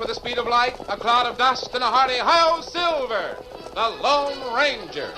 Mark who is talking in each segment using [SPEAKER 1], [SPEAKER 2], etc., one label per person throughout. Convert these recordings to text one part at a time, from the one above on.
[SPEAKER 1] the speed of light, a cloud of dust, and a hearty hi-yo Silver, the Lone Ranger.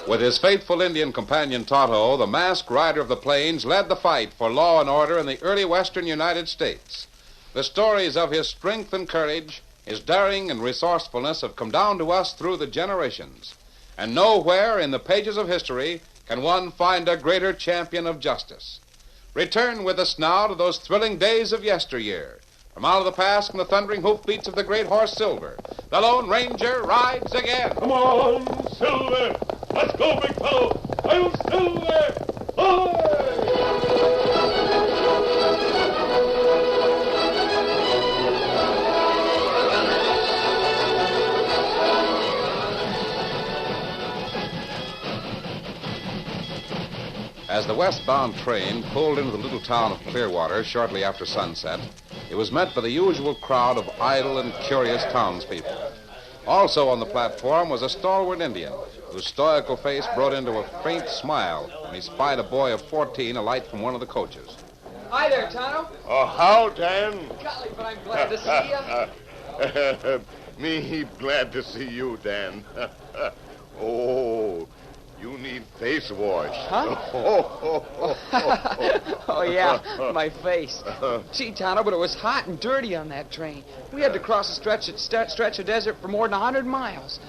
[SPEAKER 1] With his faithful Indian companion Tonto, the masked rider of the plains led the fight for law and order in the early western United States. The stories of his strength and courage, his daring and resourcefulness have come down to us through the generations. And nowhere in the pages of history can one find a greater champion of justice. Return with us now to those thrilling days of yesteryear. From out of the past and the thundering hoofbeats of the great horse Silver, the Lone Ranger rides again.
[SPEAKER 2] Come on, Silver! Let's go, big fellow! I'll Silver!
[SPEAKER 1] As the westbound train pulled into the little town of Clearwater shortly after sunset, it was met by the usual crowd of idle and curious townspeople. Also on the platform was a stalwart Indian, whose stoical face broke into a faint smile when he spied a boy of 14 alight from one of the coaches.
[SPEAKER 3] Hi there, Tonto.
[SPEAKER 2] Oh, how, Dan?
[SPEAKER 3] Golly, but I'm glad to see you.
[SPEAKER 2] Me glad to see you, Dan. Oh, you need face wash.
[SPEAKER 3] Huh? Oh, yeah, my face. Gee, Tonto, but it was hot and dirty on that train. We had to cross a stretch of desert for more than 100 miles.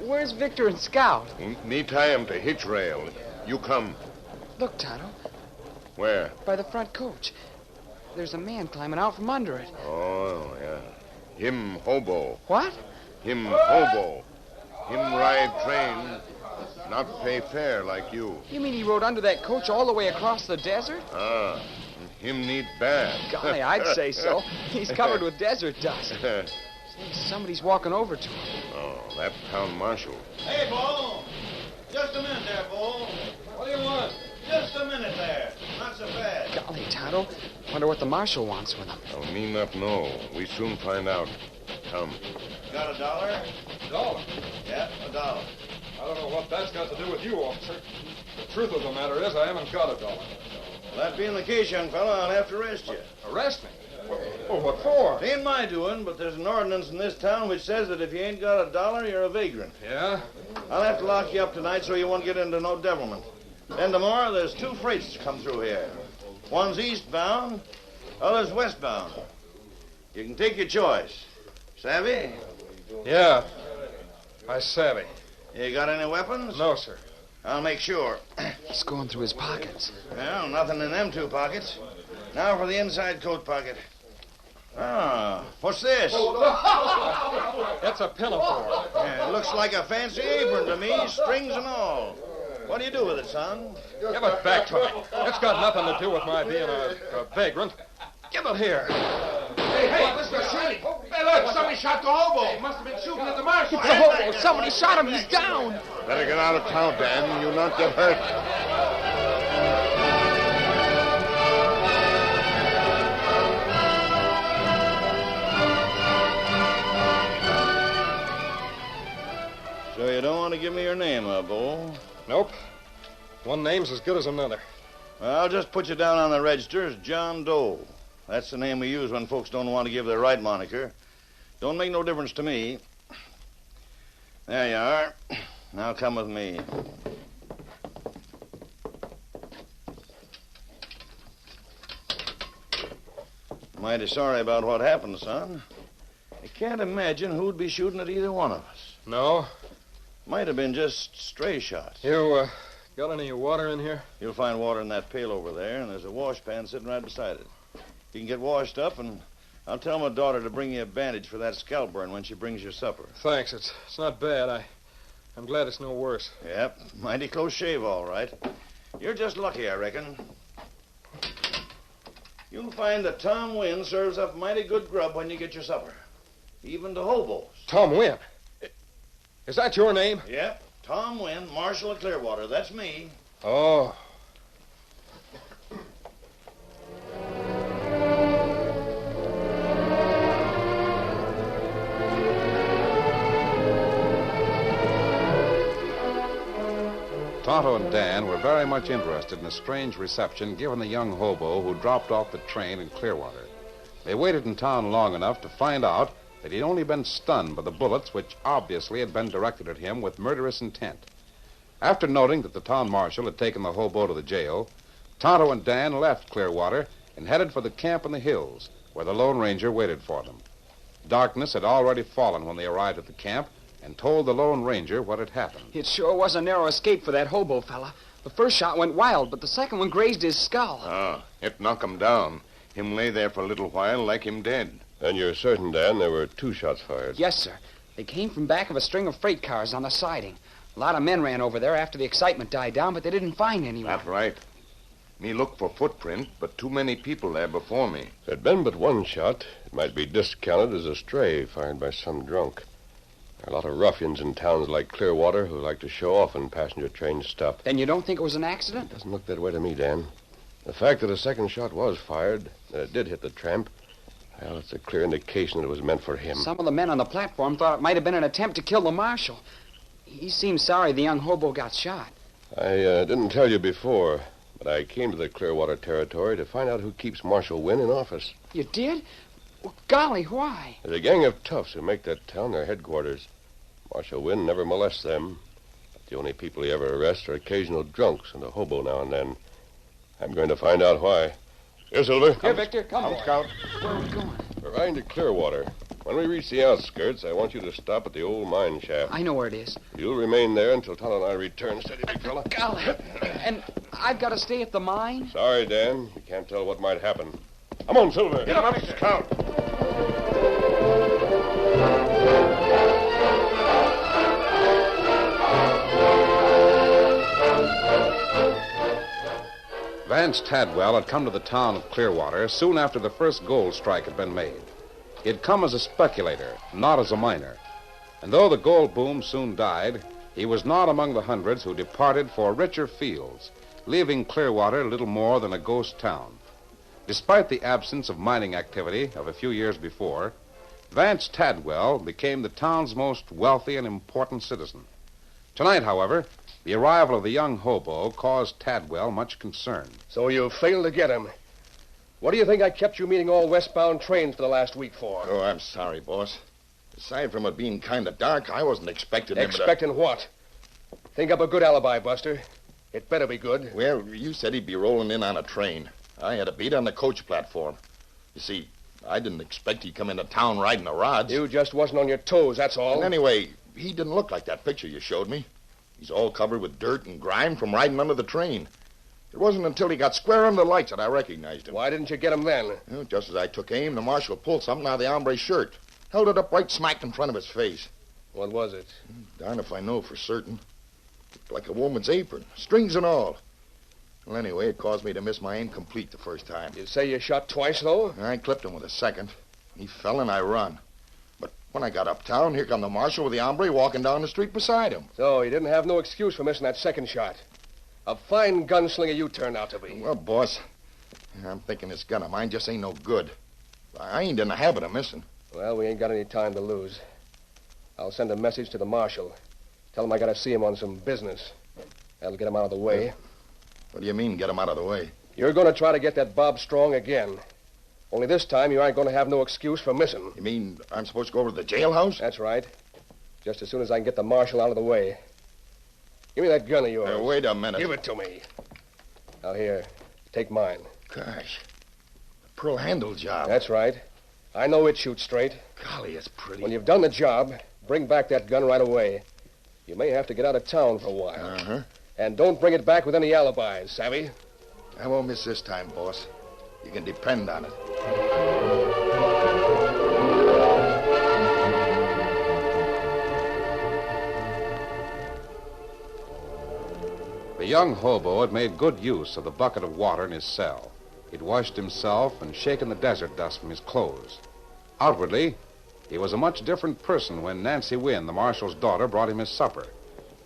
[SPEAKER 3] Where's Victor and Scout?
[SPEAKER 2] Me tie him to hitch rail. You come.
[SPEAKER 3] Look, Tonto.
[SPEAKER 2] Where?
[SPEAKER 3] By the front coach. There's a man climbing out from under it.
[SPEAKER 2] Oh, yeah. Him hobo.
[SPEAKER 3] What?
[SPEAKER 2] Him hobo. Him ride train, not pay fare like you.
[SPEAKER 3] You mean he rode under that coach all the way across the desert?
[SPEAKER 2] Ah, him need bad.
[SPEAKER 3] Golly, I'd say so. He's covered with desert dust. Say, somebody's walking over to him.
[SPEAKER 2] Oh, that town marshal.
[SPEAKER 4] Hey, Bo! Just a minute there, Bo.
[SPEAKER 1] What do you want?
[SPEAKER 4] Just a minute there. Not so fast.
[SPEAKER 3] Golly, Tonto. Wonder what the marshal wants with him.
[SPEAKER 2] Oh, me not know. We soon find out. Come.
[SPEAKER 4] Got $1?
[SPEAKER 1] $1?
[SPEAKER 4] Yeah, $1.
[SPEAKER 1] I don't know what that's got to do with you, officer. The truth of the matter is I haven't got $1.
[SPEAKER 4] Well, that being the case, young fella, I'll have to arrest you.
[SPEAKER 1] Arrest me? Oh, what for?
[SPEAKER 4] It ain't my doing, but there's an ordinance in this town which says that if you ain't got $1, you're a vagrant.
[SPEAKER 1] Yeah?
[SPEAKER 4] I'll have to lock you up tonight so you won't get into no devilment. Then tomorrow, there's 2 freights come through here. One's eastbound, other's westbound. You can take your choice. Savvy?
[SPEAKER 1] Yeah, I savvy.
[SPEAKER 4] You got any weapons?
[SPEAKER 1] No, sir.
[SPEAKER 4] I'll make sure.
[SPEAKER 3] He's going through his pockets.
[SPEAKER 4] Well, nothing in them 2 pockets. Now for the inside coat pocket. Ah, what's this?
[SPEAKER 1] That's a Pinafore.
[SPEAKER 4] Yeah, it looks like a fancy apron to me, strings and all. What do you do with it, son?
[SPEAKER 1] Give it back to me. It's got nothing to do with my being a vagrant. Give it here.
[SPEAKER 5] Hey, Mr. Shirley. Hey, look, somebody's
[SPEAKER 2] shot the hobo.
[SPEAKER 1] He must have been shooting at the marshal.
[SPEAKER 3] It's a hobo. Somebody shot him. He's down.
[SPEAKER 2] Better get out of town, Dan. You'll not get hurt.
[SPEAKER 4] So you don't want to give me your name, Bo?
[SPEAKER 5] Nope. One name's as good as another.
[SPEAKER 4] Well, I'll just put you down on the register as John Doe. That's the name we use when folks don't want to give their right moniker. Don't make no difference to me. There you are. Now come with me. Mighty sorry about what happened, son. I can't imagine who'd be shooting at either one of us.
[SPEAKER 5] No?
[SPEAKER 4] Might have been just stray shots.
[SPEAKER 5] You, got any water in here?
[SPEAKER 4] You'll find water in that pail over there, and there's a wash pan sitting right beside it. You can get washed up, and I'll tell my daughter to bring you a bandage for that scalp burn when she brings your supper.
[SPEAKER 5] Thanks. It's not bad. I'm glad it's no worse.
[SPEAKER 4] Yep, mighty close shave, all right. You're just lucky, I reckon. You'll find that Tom Wynn serves up mighty good grub when you get your supper. Even to hobos.
[SPEAKER 5] Tom Wynn? Is that your name?
[SPEAKER 4] Yep, Tom Wynn, Marshal of Clearwater. That's me.
[SPEAKER 5] Oh.
[SPEAKER 1] Tonto and Dan were very much interested in the strange reception given the young hobo who dropped off the train in Clearwater. They waited in town long enough to find out that he'd only been stunned by the bullets which obviously had been directed at him with murderous intent. After noting that the town marshal had taken the hobo to the jail, Tonto and Dan left Clearwater and headed for the camp in the hills, where the Lone Ranger waited for them. Darkness had already fallen when they arrived at the camp and told the Lone Ranger what had happened.
[SPEAKER 3] It sure was a narrow escape for that hobo fella. The first shot went wild, but the second one grazed his skull.
[SPEAKER 2] Ah, it knocked him down. Him lay there for a little while like him dead.
[SPEAKER 6] And you're certain, Dan, there were 2 shots fired?
[SPEAKER 3] Yes, sir. They came from back of a string of freight cars on the siding. A lot of men ran over there after the excitement died down, but they didn't find anyone.
[SPEAKER 2] That's right. Me looked for footprint, but too many people there before me.
[SPEAKER 6] If there'd been but 1 shot, it might be discounted as a stray fired by some drunk. There are a lot of ruffians in towns like Clearwater who like to show off when passenger trains stop.
[SPEAKER 3] Then you don't think it was an accident?
[SPEAKER 6] Doesn't look that way to me, Dan. The fact that a second shot was fired, that it did hit the tramp, well, it's a clear indication that it was meant for him.
[SPEAKER 3] Some of the men on the platform thought it might have been an attempt to kill the marshal. He seemed sorry the young hobo got shot.
[SPEAKER 6] I didn't tell you before, but I came to the Clearwater territory to find out who keeps Marshal Wynn in office.
[SPEAKER 3] You did? Well, golly, why?
[SPEAKER 6] There's a gang of toughs who make that town their headquarters. Marshal Wynn never molests them. But the only people he ever arrests are occasional drunks and a hobo now and then. I'm going to find out why. Here, Silver.
[SPEAKER 3] Here, Victor, come on.
[SPEAKER 6] Scout.
[SPEAKER 3] Where are we going?
[SPEAKER 6] We're riding to Clearwater. When we reach the outskirts, I want you to stop at the old mine shaft.
[SPEAKER 3] I know where it is.
[SPEAKER 6] You'll remain there until Tonto and I return. Steady, big fella.
[SPEAKER 3] Golly. And I've got to stay at the mine?
[SPEAKER 6] Sorry, Dan. You can't tell what might happen. Come on, Silver.
[SPEAKER 2] Get him up, Scout.
[SPEAKER 1] Vance Tadwell had come to the town of Clearwater soon after the first gold strike had been made. He had come as a speculator, not as a miner. And though the gold boom soon died, he was not among the hundreds who departed for richer fields, leaving Clearwater little more than a ghost town. Despite the absence of mining activity of a few years before, Vance Tadwell became the town's most wealthy and important citizen. Tonight, however, the arrival of the young hobo caused Tadwell much concern.
[SPEAKER 5] So you failed to get him. What do you think I kept you meeting all westbound trains for the last week for?
[SPEAKER 2] Oh, I'm sorry, boss. Aside from it being kind of dark, I wasn't expecting him to...
[SPEAKER 5] Expecting what? Think up a good alibi, Buster. It better be good.
[SPEAKER 2] Well, you said he'd be rolling in on a train. I had a beat on the coach platform. You see, I didn't expect he'd come into town riding the rods.
[SPEAKER 5] You just wasn't on your toes, that's all.
[SPEAKER 2] And anyway, he didn't look like that picture you showed me. He's all covered with dirt and grime from riding under the train. It wasn't until he got square under the lights that I recognized him.
[SPEAKER 5] Why didn't you get him then?
[SPEAKER 2] Well, just as I took aim, the marshal pulled something out of the hombre's shirt. Held it up right smack in front of his face.
[SPEAKER 5] What was it?
[SPEAKER 2] Darn if I know for certain. Looked like a woman's apron, strings and all. Well, anyway, it caused me to miss my aim complete the first time.
[SPEAKER 5] You say you shot twice, though?
[SPEAKER 2] I clipped him with a second. He fell and I run. But When I got uptown, here come the marshal with the hombre walking down the street beside him.
[SPEAKER 5] So he didn't have no excuse for missing that second shot. A fine gunslinger you turned out to be.
[SPEAKER 2] Well, boss, I'm thinking this gun of mine just ain't no good. I ain't in the habit of missing.
[SPEAKER 5] Well, we ain't got any time to lose. I'll send a message to the marshal. Tell him I gotta see him on some business. That'll get him out of the way.
[SPEAKER 2] What do you mean, get him out of the way?
[SPEAKER 5] You're gonna try to get that Bob Strong again. Only this time you aren't gonna have no excuse for missing.
[SPEAKER 2] You mean I'm supposed to go over to the jailhouse?
[SPEAKER 5] That's right. Just as soon as I can get the marshal out of the way. Give me that gun of yours.
[SPEAKER 2] Wait a minute.
[SPEAKER 5] Give it to me. Now, here. Take mine.
[SPEAKER 2] Gosh. Pearl handle job.
[SPEAKER 5] That's right. I know it shoots straight.
[SPEAKER 2] Golly, it's pretty.
[SPEAKER 5] When you've done the job, bring back that gun right away. You may have to get out of town for a while.
[SPEAKER 2] Uh-huh.
[SPEAKER 5] And don't bring it back with any alibis, savvy?
[SPEAKER 2] I won't miss this time, boss. You can depend on it.
[SPEAKER 1] The young hobo had made good use of the bucket of water in his cell. He'd washed himself and shaken the desert dust from his clothes. Outwardly, he was a much different person when Nancy Wynn, the marshal's daughter, brought him his supper.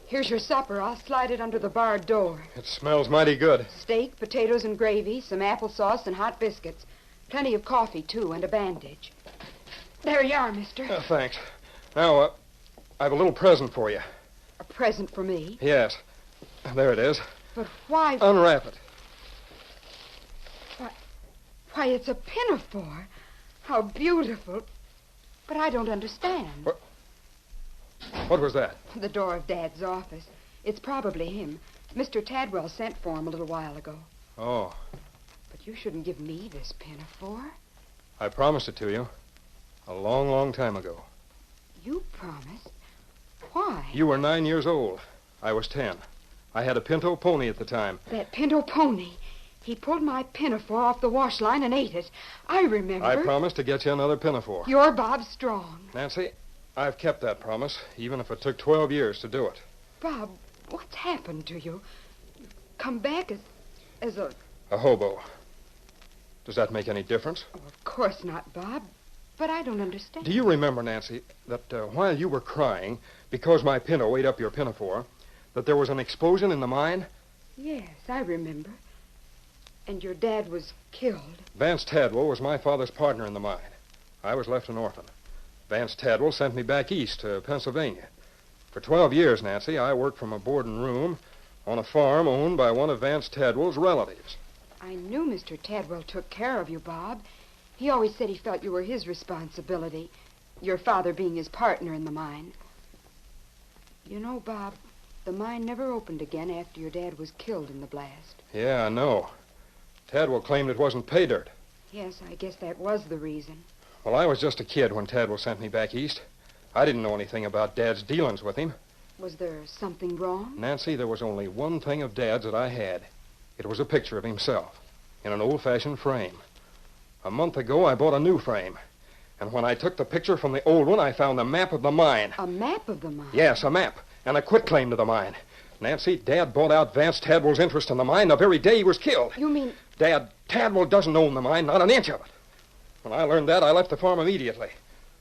[SPEAKER 7] Here's your supper. I'll slide it under the barred door.
[SPEAKER 5] It smells mighty good.
[SPEAKER 7] Steak, potatoes and gravy, some applesauce and hot biscuits. Plenty of coffee, too, and a bandage. There you are, mister.
[SPEAKER 5] Thanks. Now, I have a little present for you.
[SPEAKER 7] A present for me?
[SPEAKER 5] Yes. There it is.
[SPEAKER 7] But why...
[SPEAKER 5] Unwrap it.
[SPEAKER 7] Why, it's a pinafore. How beautiful. But I don't understand.
[SPEAKER 5] What was that?
[SPEAKER 7] The door of Dad's office. It's probably him. Mr. Tadwell sent for him a little while ago.
[SPEAKER 5] Oh.
[SPEAKER 7] But you shouldn't give me this pinafore.
[SPEAKER 5] I promised it to you. A long, long time ago.
[SPEAKER 7] You promised? Why?
[SPEAKER 5] You were 9 years old. I was 10. I had a pinto pony at the time.
[SPEAKER 7] That pinto pony. He pulled my pinafore off the wash line and ate it. I remember.
[SPEAKER 5] I promised to get you another pinafore.
[SPEAKER 7] You're Bob Strong.
[SPEAKER 5] Nancy, I've kept that promise, even if it took 12 years to do it.
[SPEAKER 7] Bob, what's happened to you? You've come back as a...
[SPEAKER 5] A hobo. Does that make any difference?
[SPEAKER 7] Oh, of course not, Bob. But I don't understand.
[SPEAKER 5] Do you remember, Nancy, that while you were crying, because my pinto ate up your pinafore, that there was an explosion in the mine?
[SPEAKER 7] Yes, I remember. And your dad was killed.
[SPEAKER 5] Vance Tadwell was my father's partner in the mine. I was left an orphan. Vance Tadwell sent me back east to Pennsylvania. For 12 years, Nancy, I worked from a boarding room on a farm owned by one of Vance Tadwell's relatives.
[SPEAKER 7] I knew Mr. Tadwell took care of you, Bob. He always said he felt you were his responsibility, your father being his partner in the mine. You know, Bob, the mine never opened again after your dad was killed in the blast.
[SPEAKER 5] Yeah, I know. Tadwell claimed it wasn't pay dirt.
[SPEAKER 7] Yes, I guess that was the reason.
[SPEAKER 5] Well, I was just a kid when Tadwell sent me back east. I didn't know anything about Dad's dealings with him.
[SPEAKER 7] Was there something wrong?
[SPEAKER 5] Nancy, there was only one thing of Dad's that I had. It was a picture of himself in an old-fashioned frame. A month ago, I bought a new frame. And when I took the picture from the old one, I found the map of the mine.
[SPEAKER 7] A map of the mine?
[SPEAKER 5] Yes, a map. And a quitclaim to the mine. Nancy, Dad bought out Vance Tadwell's interest in the mine the very day he was killed.
[SPEAKER 7] You mean...
[SPEAKER 5] Dad, Tadwell doesn't own the mine, not an inch of it. When I learned that, I left the farm immediately.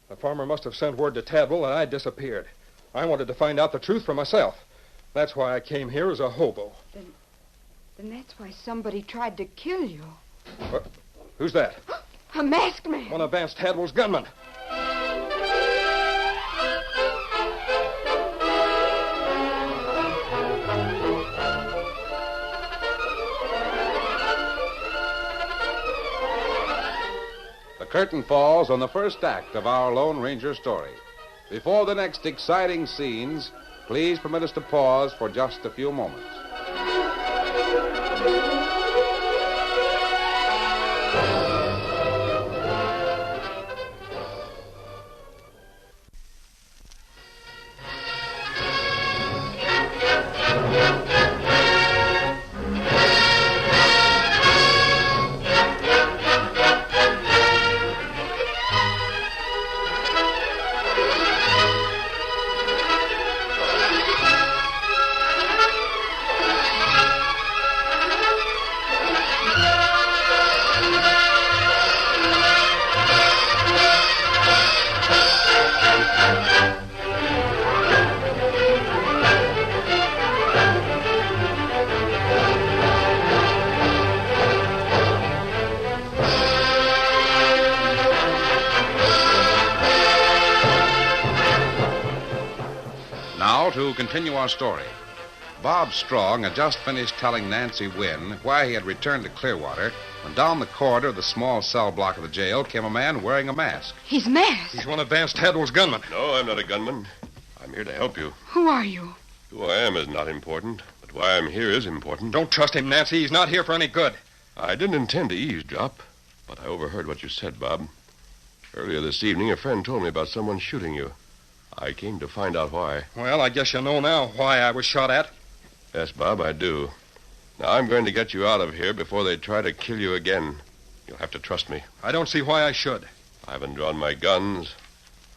[SPEAKER 5] The farmer must have sent word to Tadwell that I'd disappeared. I wanted to find out the truth for myself. That's why I came here as a hobo.
[SPEAKER 7] Then that's why somebody tried to kill you.
[SPEAKER 5] What? Who's that?
[SPEAKER 7] A masked man.
[SPEAKER 5] One of Vance Tadwell's gunmen.
[SPEAKER 1] The curtain falls on the first act of our Lone Ranger story. Before the next exciting scenes, please permit us to pause for just a few moments. now to continue our story. Bob Strong had just finished telling Nancy Wynn why he had returned to Clearwater when down the corridor of the small cell block of the jail came a man wearing a mask.
[SPEAKER 7] He's masked.
[SPEAKER 5] He's one of Vance Tadwell's gunmen.
[SPEAKER 6] No, I'm not a gunman. I'm here to help you.
[SPEAKER 7] Who are you?
[SPEAKER 6] Who I am is not important, but why I'm here is important.
[SPEAKER 5] Don't trust him, Nancy. He's not here for any good.
[SPEAKER 6] I didn't intend to eavesdrop, but I overheard what you said, Bob. Earlier this evening, a friend told me about someone shooting you. I came to find out why.
[SPEAKER 5] Well, I guess you know now why I was shot at.
[SPEAKER 6] Yes, Bob, I do. Now, I'm going to get you out of here before they try to kill you again. You'll have to trust me.
[SPEAKER 5] I don't see why I should.
[SPEAKER 6] I haven't drawn my guns.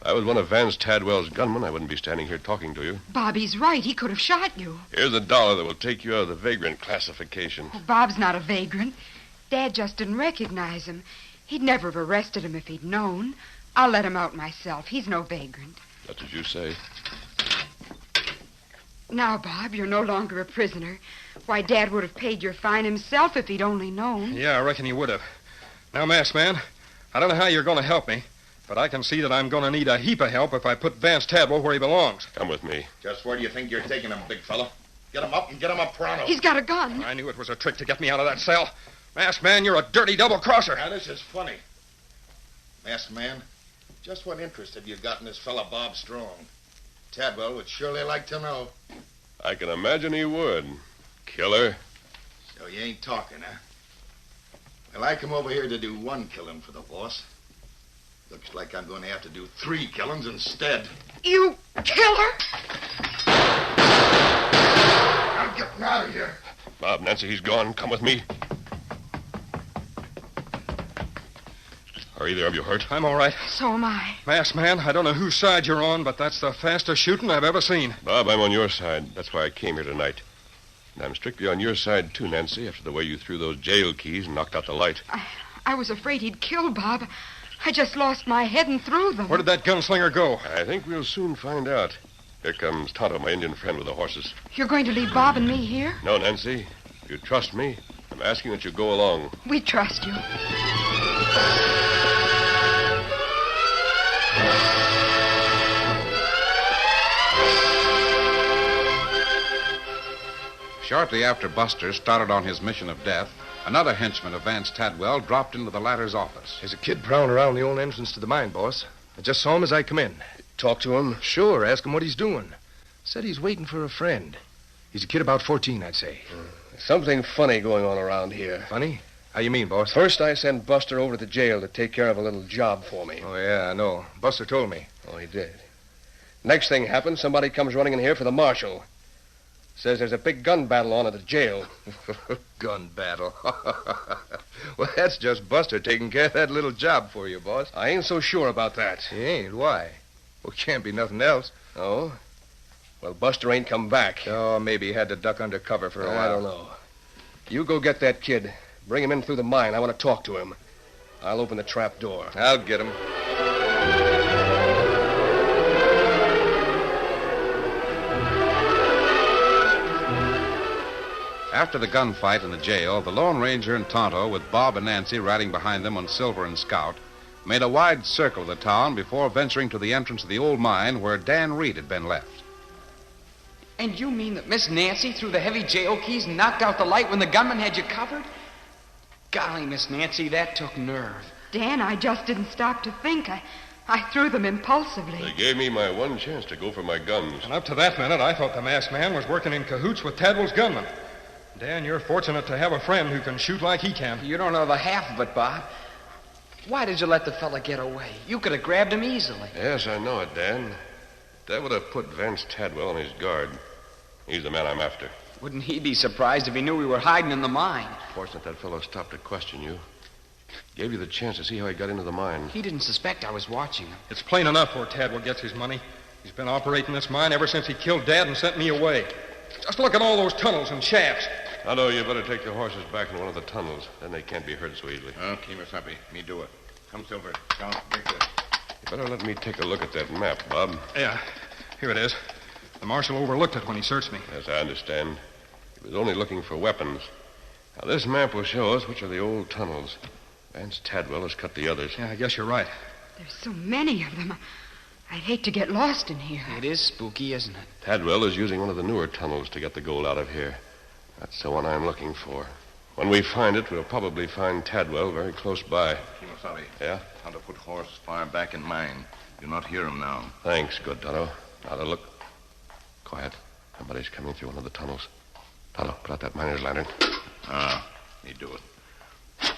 [SPEAKER 6] If I was one of Vance Tadwell's gunmen, I wouldn't be standing here talking to you.
[SPEAKER 7] Bobby's right. He could have shot you.
[SPEAKER 6] Here's $1 that will take you out of the vagrant classification.
[SPEAKER 7] Oh, Bob's not a vagrant. Dad just didn't recognize him. He'd never have arrested him if he'd known. I'll let him out myself. He's no vagrant.
[SPEAKER 6] That's what you say.
[SPEAKER 7] Now, Bob, you're no longer a prisoner. Why, Dad would have paid your fine himself if he'd only known.
[SPEAKER 5] Yeah, I reckon he would have. Now, Masked Man, I don't know how you're going to help me, but I can see that I'm going to need a heap of help if I put Vance Tadwell where he belongs.
[SPEAKER 6] Come with me.
[SPEAKER 2] Just where do you think you're taking him, big fella? Get him up and get him up pronto.
[SPEAKER 7] He's got a gun.
[SPEAKER 5] I knew it was a trick to get me out of that cell. Masked Man, you're a dirty double-crosser.
[SPEAKER 2] Now, this is funny. Masked Man, just what interest have you got in this fella Bob Strong? Tadwell would surely like to know.
[SPEAKER 6] I can imagine he would. Killer.
[SPEAKER 2] So you ain't talking, huh? Well, I come over here to do 1 killing for the boss. Looks like I'm going to have to do 3 killings instead.
[SPEAKER 7] You killer!
[SPEAKER 2] I'm getting out of here.
[SPEAKER 6] Bob, Nancy, he's gone. Come with me. Are either of you hurt?
[SPEAKER 5] I'm all right.
[SPEAKER 7] So am I.
[SPEAKER 5] Masked Man, I don't know whose side you're on, but that's the fastest shooting I've ever seen.
[SPEAKER 6] Bob, I'm on your side. That's why I came here tonight. And I'm strictly on your side, too, Nancy, after the way you threw those jail keys and knocked out the light.
[SPEAKER 7] I was afraid he'd killed Bob. I just lost my head and threw them.
[SPEAKER 5] Where did that gunslinger go?
[SPEAKER 6] I think we'll soon find out. Here comes Tonto, my Indian friend with the horses.
[SPEAKER 7] You're going to leave Bob and me here?
[SPEAKER 6] No, Nancy. If you trust me, I'm asking that you go along.
[SPEAKER 7] We trust you.
[SPEAKER 1] Shortly after Buster started on his mission of death, another henchman of Vance Tadwell dropped into the latter's office.
[SPEAKER 8] There's a kid prowling around the old entrance to the mine, boss. I just saw him as I come in.
[SPEAKER 6] Talk to him?
[SPEAKER 8] Sure, ask him what he's doing. Said he's waiting for a friend. He's a kid about 14, I'd say.
[SPEAKER 9] Something funny going on around here.
[SPEAKER 8] Funny? How you mean, boss?
[SPEAKER 9] First, I sent Buster over to the jail to take care of a little job for me.
[SPEAKER 8] Oh, yeah, I know. Buster told me.
[SPEAKER 9] Oh, he did. Next thing happens, somebody comes running in here for the marshal. Says there's a big gun battle on at the jail.
[SPEAKER 8] Gun battle. Well, that's just Buster taking care of that little job for you, boss.
[SPEAKER 9] I ain't so sure about that.
[SPEAKER 8] He ain't? Why? Well, can't be nothing else.
[SPEAKER 9] Oh? Well, Buster ain't come back.
[SPEAKER 8] Oh, maybe he had to duck under cover for a while.
[SPEAKER 9] I don't know. You go get that kid. Bring him in through the mine. I want to talk to him. I'll open the trap door.
[SPEAKER 8] I'll get him.
[SPEAKER 1] After the gunfight in the jail, the Lone Ranger and Tonto, with Bob and Nancy riding behind them on Silver and Scout, made a wide circle of the town before venturing to the entrance of the old mine where Dan Reed had been left.
[SPEAKER 3] And you mean that Miss Nancy threw the heavy jail keys and knocked out the light when the gunman had you covered? Golly, Miss Nancy, that took nerve.
[SPEAKER 7] Dan, I just didn't stop to think. I threw them impulsively.
[SPEAKER 6] They gave me my one chance to go for my guns.
[SPEAKER 5] And up to that minute, I thought the Masked Man was working in cahoots with Tadwell's gunman. Dan, you're fortunate to have a friend who can shoot like he can.
[SPEAKER 3] You don't know the half of it, Bob. Why did you let the fella get away? You could have grabbed him easily.
[SPEAKER 6] Yes, I know it, Dan. That would have put Vance Tadwell on his guard. He's the man I'm after.
[SPEAKER 3] Wouldn't he be surprised if he knew we were hiding in the mine?
[SPEAKER 6] Fortunate that fellow stopped to question you. Gave you the chance to see how he got into the mine.
[SPEAKER 3] He didn't suspect I was watching him.
[SPEAKER 5] It's plain enough where Tadwell gets his money. He's been operating this mine ever since he killed Dad and sent me away. Just look at all those tunnels and shafts.
[SPEAKER 6] Tonto, you better take the horses back in one of the tunnels. Then they can't be hurt so easily.
[SPEAKER 2] Okay, Miss Happy. Me do it. Come, Silver. Come, Victor.
[SPEAKER 6] You better let me take a look at that map, Bob.
[SPEAKER 5] Yeah, here it is. The marshal overlooked it when he searched me.
[SPEAKER 6] Yes, I understand. He was only looking for weapons. Now, this map will show us which are the old tunnels. Vance Tadwell has cut the others.
[SPEAKER 5] Yeah, I guess you're right.
[SPEAKER 7] There's so many of them. I'd hate to get lost in here.
[SPEAKER 3] It is spooky, isn't it?
[SPEAKER 6] Tadwell is using one of the newer tunnels to get the gold out of here. That's the one I'm looking for. When we find it, we'll probably find Tadwell very close by.
[SPEAKER 2] Sorry.
[SPEAKER 6] Yeah?
[SPEAKER 2] How to put horse far back in mine. Do not hear him now.
[SPEAKER 6] Thanks, good Tonto. Now to look. Quiet. Somebody's coming through one of the tunnels. Tonto, put out that miner's lantern.
[SPEAKER 2] You do it.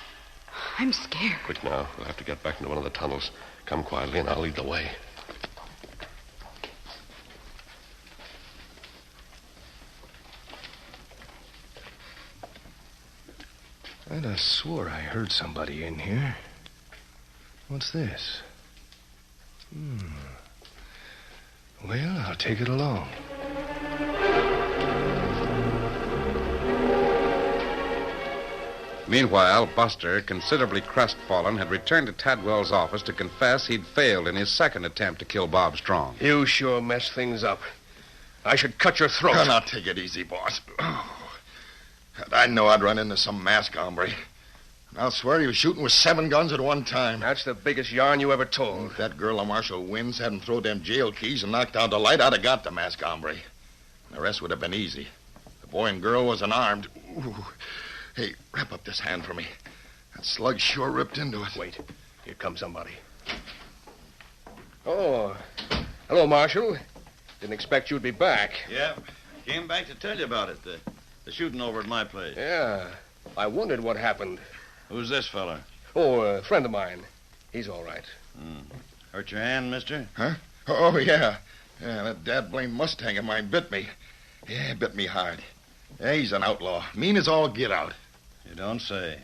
[SPEAKER 7] I'm scared.
[SPEAKER 6] Quick now. We'll have to get back into one of the tunnels. Come quietly and I'll lead the way.
[SPEAKER 8] I'd have swore I heard somebody in here. What's this? Well, I'll take it along.
[SPEAKER 1] Meanwhile, Buster, considerably crestfallen, had returned to Tadwell's office to confess he'd failed in his second attempt to kill Bob Strong.
[SPEAKER 9] You sure messed things up. I should cut your throat.
[SPEAKER 2] Oh, now take it easy, boss. I know I'd run into some masked hombre. And I'll swear he was shooting with 7 guns at one time.
[SPEAKER 9] That's the biggest yarn you ever told.
[SPEAKER 2] If that girl of Marshal Wynn's hadn't thrown them jail keys and knocked out the light, I'd have got the masked hombre. The rest would have been easy. The boy and girl wasn't armed. Ooh. Hey, wrap up this hand for me. That slug sure ripped into it.
[SPEAKER 9] Wait. Here comes somebody. Oh. Hello, Marshal. Didn't expect you'd be back.
[SPEAKER 4] Yeah. Came back to tell you about it. The shooting over at my place.
[SPEAKER 9] Yeah. I wondered what happened.
[SPEAKER 4] Who's this fella?
[SPEAKER 9] Oh, a friend of mine. He's all right.
[SPEAKER 4] Hurt your hand, mister?
[SPEAKER 2] Huh? Oh, yeah. Yeah, that dad-blamed Mustang of mine bit me. Yeah, bit me hard. Yeah, he's an outlaw. Mean as all get out.
[SPEAKER 4] You don't say.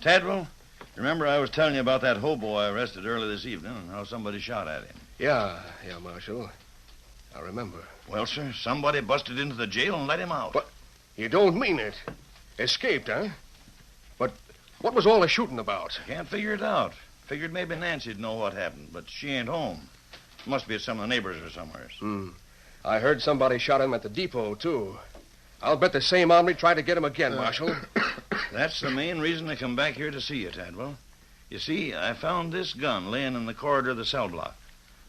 [SPEAKER 4] Tadwell, remember I was telling you about that hobo I arrested early this evening and how somebody shot at him?
[SPEAKER 9] Yeah, Marshal. I remember.
[SPEAKER 4] Well, sir, somebody busted into the jail and let him out.
[SPEAKER 9] But you don't mean it. Escaped, huh? But what was all the shooting about?
[SPEAKER 4] Can't figure it out. Figured maybe Nancy'd know what happened, but she ain't home. Must be at some of the neighbors or somewhere.
[SPEAKER 9] I heard somebody shot him at the depot, too. I'll bet the same hombre tried to get him again, Marshal.
[SPEAKER 4] That's the main reason I come back here to see you, Tadwell. You see, I found this gun laying in the corridor of the cell block.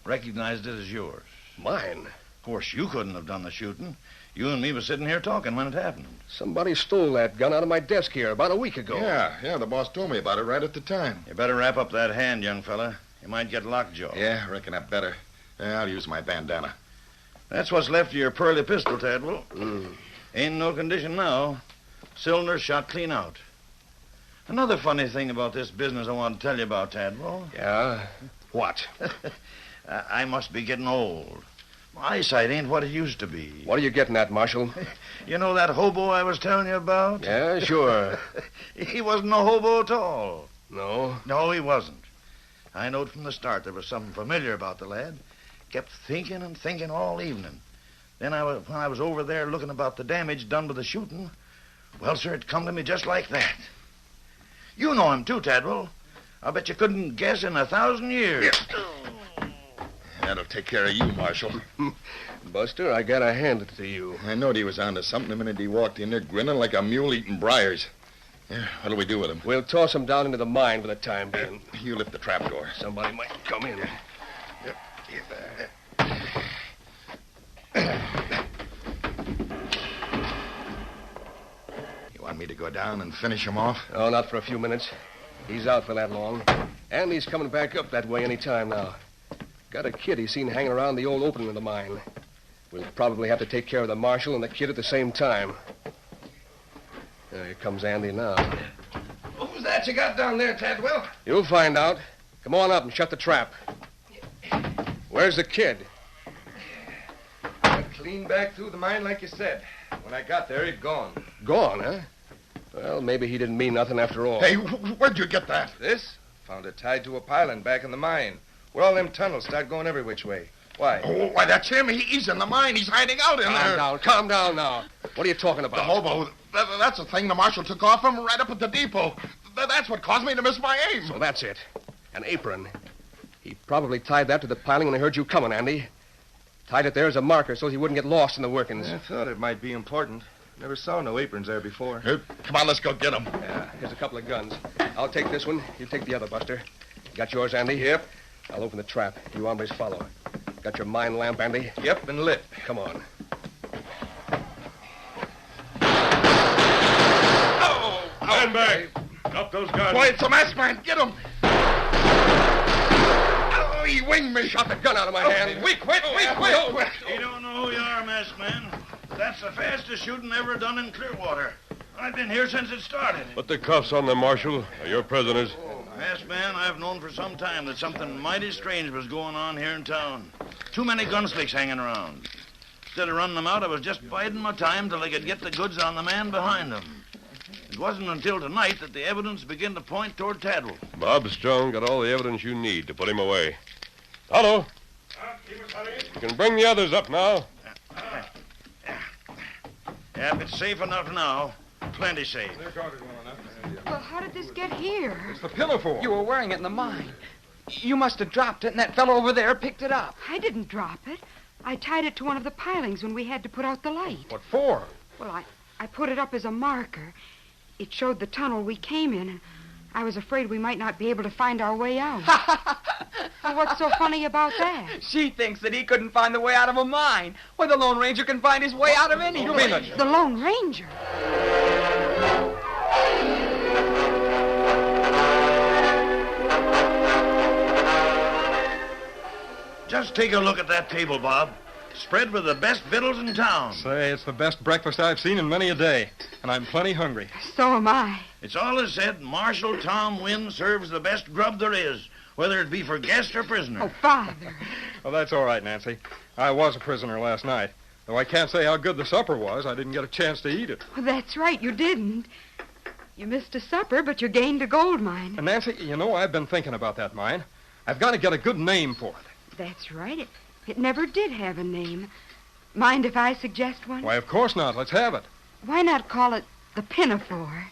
[SPEAKER 4] Recognized it as yours.
[SPEAKER 9] Mine?
[SPEAKER 4] Of course, you couldn't have done the shooting. You and me was sitting here talking when it happened.
[SPEAKER 9] Somebody stole that gun out of my desk here about a week ago.
[SPEAKER 2] Yeah, the boss told me about it right at the time.
[SPEAKER 4] You better wrap up that hand, young fella. You might get lockjaw.
[SPEAKER 2] Yeah, I reckon I better. Yeah, I'll use my bandana.
[SPEAKER 4] That's what's left of your pearly pistol, Tadwell. Ain't no condition now. Cylinder shot clean out. Another funny thing about this business I want to tell you about, Tadwell.
[SPEAKER 9] Yeah? What?
[SPEAKER 4] I must be getting old. My eyesight ain't what it used to be.
[SPEAKER 9] What are you getting at, Marshal?
[SPEAKER 4] You know that hobo I was telling you about?
[SPEAKER 9] Yeah, sure.
[SPEAKER 4] He wasn't a hobo at all.
[SPEAKER 9] No?
[SPEAKER 4] No, he wasn't. I knowed from the start there was something familiar about the lad. Kept thinking and thinking all evening. Then when I was over there looking about the damage done by the shooting, well, sir, it come to me just like that. You know him too, Tadwell. I bet you couldn't guess in 1,000 years.
[SPEAKER 2] That'll take care of you, Marshal.
[SPEAKER 9] Buster, I gotta hand it to you.
[SPEAKER 2] I knowed he was onto something the minute he walked in there grinning like a mule eating briars. Yeah, what'll we do with him?
[SPEAKER 9] We'll toss him down into the mine for the time being.
[SPEAKER 2] You lift the trapdoor.
[SPEAKER 9] Somebody might come in.
[SPEAKER 2] You want me to go down and finish him off?
[SPEAKER 9] Oh, not for a few minutes. He's out for that long. And he's coming back up that way any time now. Got a kid he's seen hanging around the old opening of the mine. We'll probably have to take care of the marshal and the kid at the same time. Here comes Andy now.
[SPEAKER 8] Who's that you got down there, Tadwell?
[SPEAKER 9] You'll find out. Come on up and shut the trap. Where's the kid?
[SPEAKER 8] Went clean back through the mine like you said. When I got there, he'd gone.
[SPEAKER 9] Gone, huh? Well, maybe he didn't mean nothing after all.
[SPEAKER 2] Hey, where'd you get that?
[SPEAKER 8] This? Found it tied to a piling back in the mine. Where all them tunnels start going every which way. Why?
[SPEAKER 2] Oh, why, that's him. He's in the mine. He's hiding out in there.
[SPEAKER 9] Calm down now. What are you talking about?
[SPEAKER 2] The hobo. That's the thing the marshal took off him right up at the depot. That's what caused me to miss my aim.
[SPEAKER 9] So that's it. An apron. He probably tied that to the piling when he heard you coming, Andy. Tied it there as a marker so he wouldn't get lost in the workings.
[SPEAKER 8] I thought it might be important. Never saw no aprons there before.
[SPEAKER 2] Come on, let's go get him.
[SPEAKER 9] Yeah, here's a couple of guns. I'll take this one. You take the other, Buster. Got yours, Andy?
[SPEAKER 8] Yep.
[SPEAKER 9] I'll open the trap. You hombres follow. Got your mine lamp, Andy?
[SPEAKER 8] Yep, and lit.
[SPEAKER 9] Come on.
[SPEAKER 6] Stand back. Drop those guns.
[SPEAKER 2] Boy, it's a masked man. Get him. Oh, he winged me.
[SPEAKER 9] Shot the gun out of my hand.
[SPEAKER 2] Quick.
[SPEAKER 4] You don't know who you are, masked man. That's the fastest shooting ever done in Clearwater. I've been here since it started.
[SPEAKER 6] Put the cuffs on them, Marshal. They're your prisoners.
[SPEAKER 4] Masked man, I've known for some time that something mighty strange was going on here in town. Too many gunslicks hanging around. Instead of running them out, I was just biding my time till I could get the goods on the man behind them. It wasn't until tonight that the evidence began to point toward Tadwell.
[SPEAKER 6] Bob Strong got all the evidence you need to put him away. Tonto, you can bring the others up now.
[SPEAKER 4] Yep, it's safe enough now. Plenty safe.
[SPEAKER 7] Well, how did this get here?
[SPEAKER 5] It's the Pinafore.
[SPEAKER 3] You were wearing it in the mine. You must have dropped it, and that fellow over there picked it up.
[SPEAKER 7] I didn't drop it. I tied it to one of the pilings when we had to put out the light.
[SPEAKER 5] What for?
[SPEAKER 7] Well, I put it up as a marker. It showed the tunnel we came in, and I was afraid we might not be able to find our way out. Well, what's so funny about that?
[SPEAKER 3] She thinks that he couldn't find the way out of a mine. Why, the Lone Ranger can find his way out of any.
[SPEAKER 5] You mean it?
[SPEAKER 7] The Lone Ranger?
[SPEAKER 4] Just take a look at that table, Bob. Spread with the best victuals in town.
[SPEAKER 5] Say, it's the best breakfast I've seen in many a day, and I'm plenty hungry.
[SPEAKER 7] So am I.
[SPEAKER 4] It's always said Marshal Tom Wynn serves the best grub there is, whether it be for guest or prisoner.
[SPEAKER 7] Oh, Father.
[SPEAKER 5] Well, that's all right, Nancy. I was a prisoner last night. Though I can't say how good the supper was. I didn't get a chance to eat it.
[SPEAKER 7] Well, that's right, you didn't. You missed a supper, but you gained a gold mine.
[SPEAKER 5] And Nancy, you know, I've been thinking about that mine. I've got to get a good name for it.
[SPEAKER 7] That's right. It never did have a name. Mind if I suggest one?
[SPEAKER 5] Why, of course not. Let's have it.
[SPEAKER 7] Why not call it the Pinafore?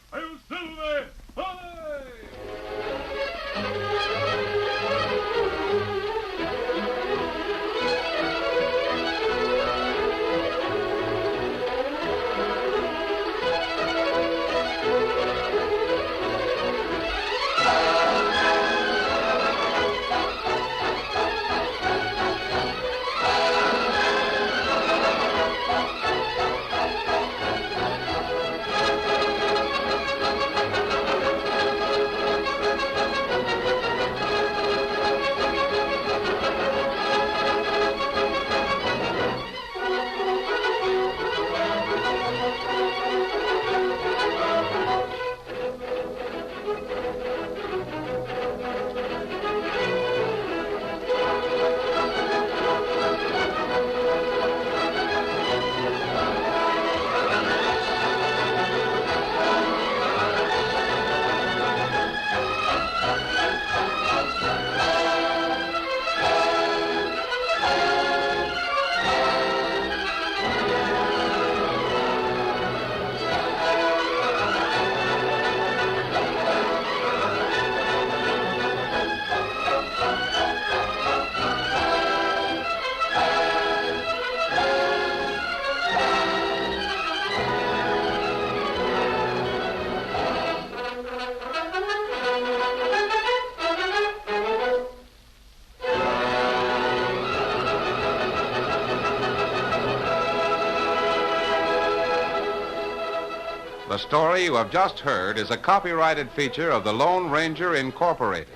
[SPEAKER 1] The story you have just heard is a copyrighted feature of the Lone Ranger Incorporated.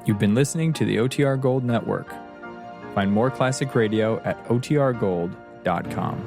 [SPEAKER 10] You've been listening to the OTR Gold Network. Find more classic radio at otrgold.com.